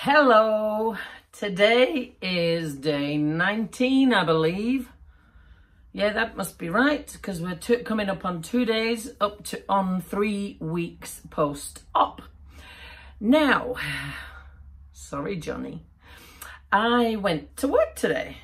Hello, today is day 19, I believe. Yeah, that must be right, because we're coming up on 2 days, on 3 weeks post-op. Now, sorry Johnny, I went to work today.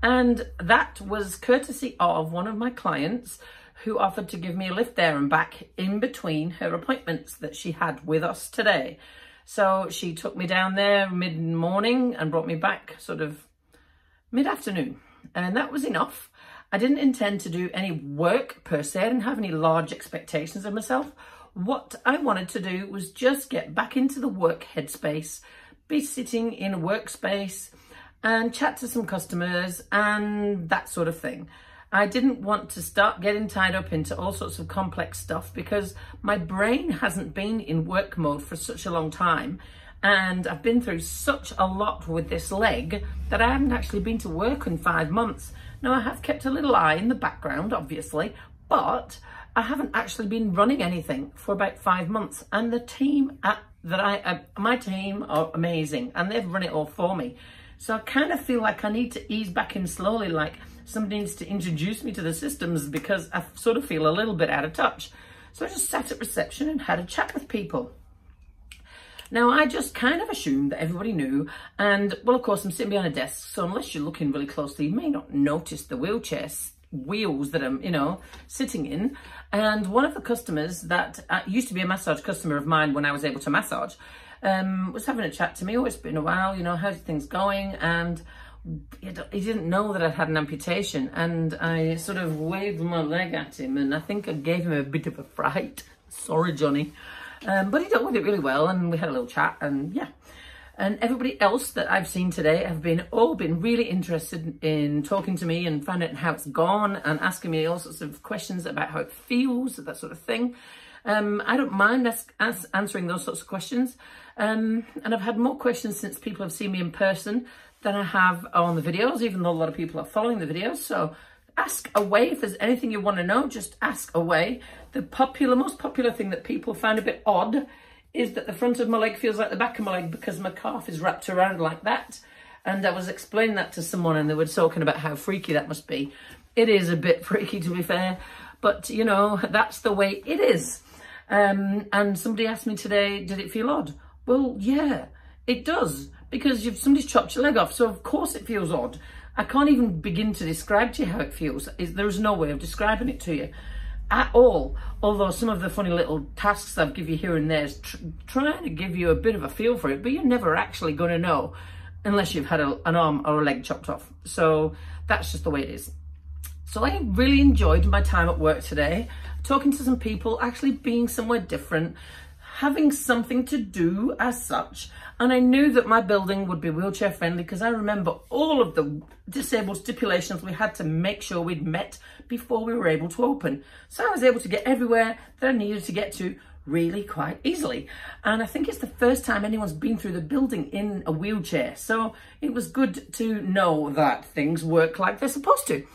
And that was courtesy of one of my clients who offered to give me a lift there and back in between her appointments that she had with us today. So she took me down there mid-morning and brought me back sort of mid-afternoon. And that was enough. I didn't intend to do any work per se. I didn't have any large expectations of myself. What I wanted to do was just get back into the work headspace, be sitting in a workspace and chat to some customers and that sort of thing. I didn't want to start getting tied up into all sorts of complex stuff because my brain hasn't been in work mode for such a long time. And I've been through such a lot with this leg that I haven't actually been to work in 5 months. Now, I have kept a little eye in the background, obviously, but I haven't actually been running anything for about 5 months. And the team my team are amazing and they've run it all for me. So I kind of feel like I need to ease back in slowly, like somebody needs to introduce me to the systems because I sort of feel a little bit out of touch. So I just sat at reception and had a chat with people. Now, I just kind of assumed that everybody knew. And, well, of course, I'm sitting behind a desk. So unless you're looking really closely, you may not notice the wheels that I'm, sitting in. And one of the customers that used to be a massage customer of mine when I was able to massage, was having a chat to me. Oh, it's been a while, how's things going? And he didn't know that I'd had an amputation. And I sort of waved my leg at him and I think I gave him a bit of a fright. Sorry, Johnny. But he dealt with it really well and we had a little chat and yeah. And everybody else that I've seen today have all been really interested in talking to me and finding out how it's gone and asking me all sorts of questions about how it feels, that sort of thing. I don't mind answering those sorts of questions. And I've had more questions since people have seen me in person than I have on the videos, even though a lot of people are following the videos. So ask away. If there's anything you want to know, just ask away. The most popular thing that people find a bit odd is that the front of my leg feels like the back of my leg because my calf is wrapped around like that. And I was explaining that to someone and they were talking about how freaky that must be. It is a bit freaky, to be fair, but that's the way it is. And somebody asked me today, did it feel odd? Well, yeah, it does, because somebody's chopped your leg off, so of course it feels odd. I can't even begin to describe to you how it feels. There's no way of describing it to you at all. Although some of the funny little tasks I've give you here and there is trying to give you a bit of a feel for it, but you're never actually going to know unless you've had an arm or a leg chopped off. So that's just the way it is. So I really enjoyed my time at work today, talking to some people, actually being somewhere different, having something to do as such. And I knew that my building would be wheelchair friendly because I remember all of the disabled stipulations we had to make sure we'd met before we were able to open. So I was able to get everywhere that I needed to get to really quite easily. And I think it's the first time anyone's been through the building in a wheelchair. So it was good to know that things work like they're supposed to.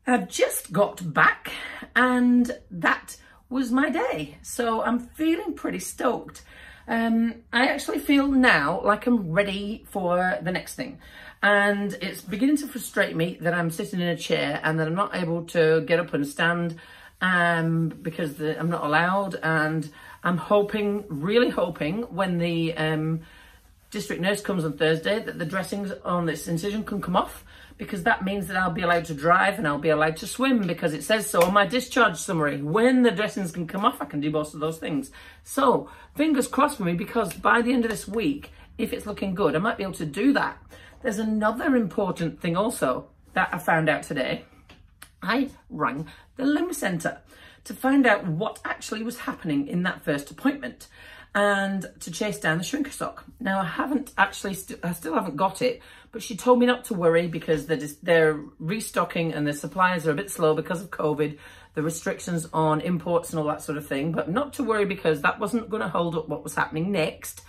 I've just got back and that was my day. So I'm feeling pretty stoked. I actually feel now like I'm ready for the next thing. And it's beginning to frustrate me that I'm sitting in a chair and that I'm not able to get up and stand because I'm not allowed. And I'm hoping, really hoping, when the district nurse comes on Thursday that the dressings on this incision can come off, because that means that I'll be allowed to drive and I'll be allowed to swim because it says so on my discharge summary. When the dressings can come off, I can do most of those things. So fingers crossed for me, because by the end of this week, if it's looking good, I might be able to do that. There's another important thing also that I found out today. I rang the limb centre to find out what actually was happening in that first appointment and to chase down the shrinker sock. Now, I still haven't got it, but she told me not to worry because they're restocking and the suppliers are a bit slow because of COVID, the restrictions on imports and all that sort of thing, but not to worry because that wasn't going to hold up what was happening next.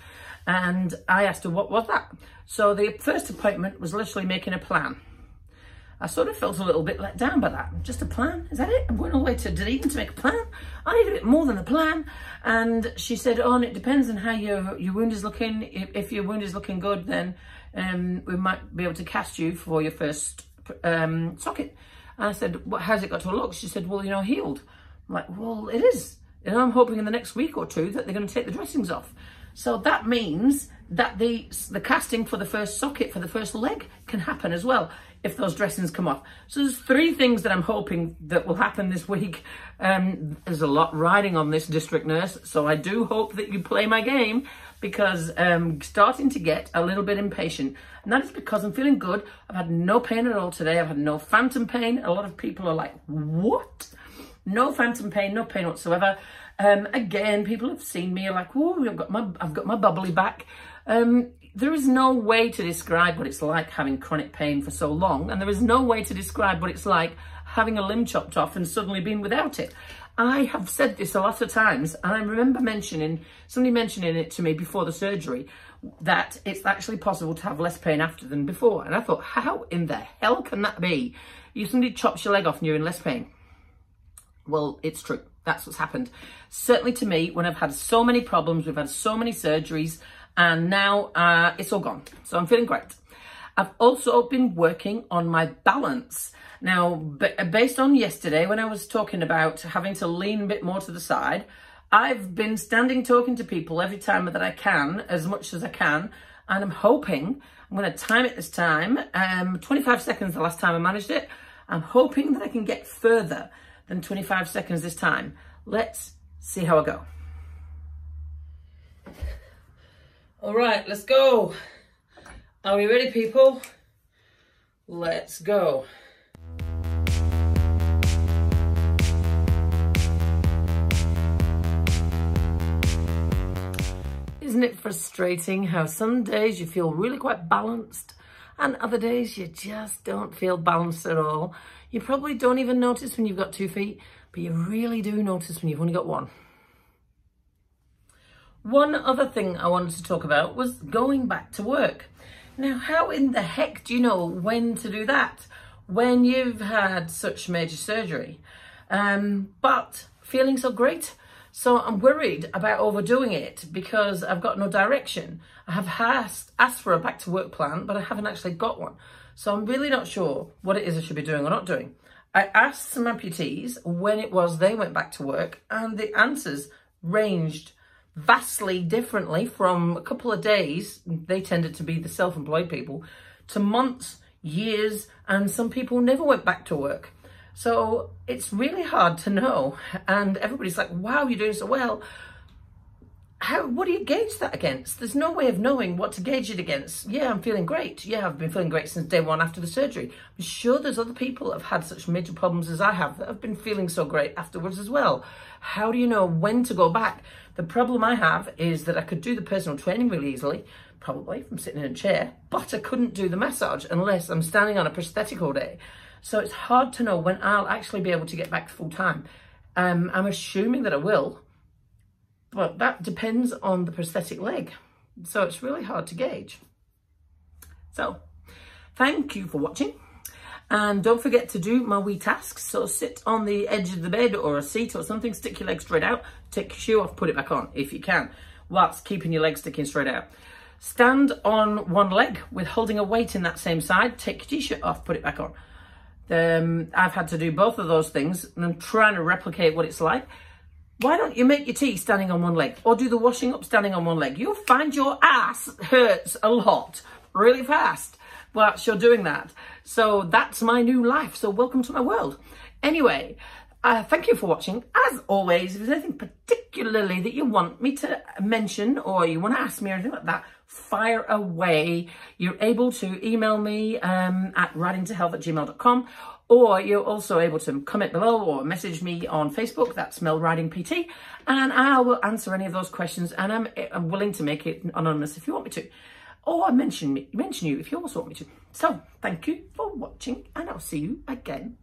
And I asked her, what was that? So the first appointment was literally making a plan. I sort of felt a little bit let down by that. Just a plan? Is that it? I'm going all the way to Dunedin to make a plan? I need a bit more than a plan. And she said, oh, and it depends on how your wound is looking. If your wound is looking good, then we might be able to cast you for your first socket. And I said, well, how's it got to look? She said, well, healed. I'm like, well, it is. I'm hoping in the next week or two that they're going to take the dressings off. So that means that the casting for the first socket, for the first leg, can happen as well if those dressings come off. So there's 3 things that I'm hoping that will happen this week. There's a lot riding on this, district nurse, so I do hope that you play my game, because I'm starting to get a little bit impatient. And that is because I'm feeling good. I've had no pain at all today. I've had no phantom pain. A lot of people are like, what? No phantom pain, no pain whatsoever. Again, people have seen me like, oh, I've got my bubbly back. There is no way to describe what it's like having chronic pain for so long, and there is no way to describe what it's like having a limb chopped off and suddenly being without it. I have said this a lot of times, and I remember somebody mentioning it to me before the surgery, that it's actually possible to have less pain after than before. And I thought, how in the hell can that be? Somebody chops your leg off and you're in less pain. Well, it's true. That's what's happened. Certainly to me, when I've had so many problems, we've had so many surgeries, and now it's all gone. So I'm feeling great. I've also been working on my balance. Now, based on yesterday, when I was talking about having to lean a bit more to the side, I've been standing talking to people every time that I can, as much as I can, and I'm hoping, I'm going to time it this time, 25 seconds the last time I managed it. I'm hoping that I can get further than 25 seconds this time. Let's see how I go. All right, let's go. Are we ready, people? Let's go. Isn't it frustrating how some days you feel really quite balanced and other days you just don't feel balanced at all? You probably don't even notice when you've got 2 feet, but you really do notice when you've only got 1. One other thing I wanted to talk about was going back to work. Now, how in the heck do you know when to do that when you've had such major surgery? But feeling so great. So I'm worried about overdoing it because I've got no direction. I have asked for a back to work plan, but I haven't actually got one. So I'm really not sure what it is I should be doing or not doing. I asked some amputees when it was they went back to work, and the answers ranged vastly differently from a couple of days, they tended to be the self-employed people, to months, years, and some people never went back to work. So it's really hard to know, and everybody's like, wow, you're doing so well. What do you gauge that against? There's no way of knowing what to gauge it against. Yeah, I'm feeling great. Yeah, I've been feeling great since day 1 after the surgery. I'm sure there's other people that have had such major problems as I have that have been feeling so great afterwards as well. How do you know when to go back? The problem I have is that I could do the personal training really easily, probably from sitting in a chair, but I couldn't do the massage unless I'm standing on a prosthetic all day. So it's hard to know when I'll actually be able to get back full time. I'm assuming that I will, but that depends on the prosthetic leg. So it's really hard to gauge. So thank you for watching. And don't forget to do my wee tasks. So sit on the edge of the bed or a seat or something, stick your legs straight out, take your shoe off, put it back on if you can, whilst keeping your legs sticking straight out. Stand on one leg with holding a weight in that same side, take your t-shirt off, put it back on. I've had to do both of those things and I'm trying to replicate what it's like. Why don't you make your tea standing on one leg or do the washing up standing on one leg? You'll find your ass hurts a lot really fast whilst you're doing that. So that's my new life. So welcome to my world. Anyway, thank you for watching. As always, if there's anything particularly that you want me to mention or you want to ask me or anything like that, fire away. You're able to email me at ridingtohealth@gmail.com, or you're also able to comment below or message me on Facebook. That's Mel Riding PT, and I will answer any of those questions, and I'm willing to make it anonymous if you want me to, or mention you if you also want me to. So thank you for watching, and I'll see you again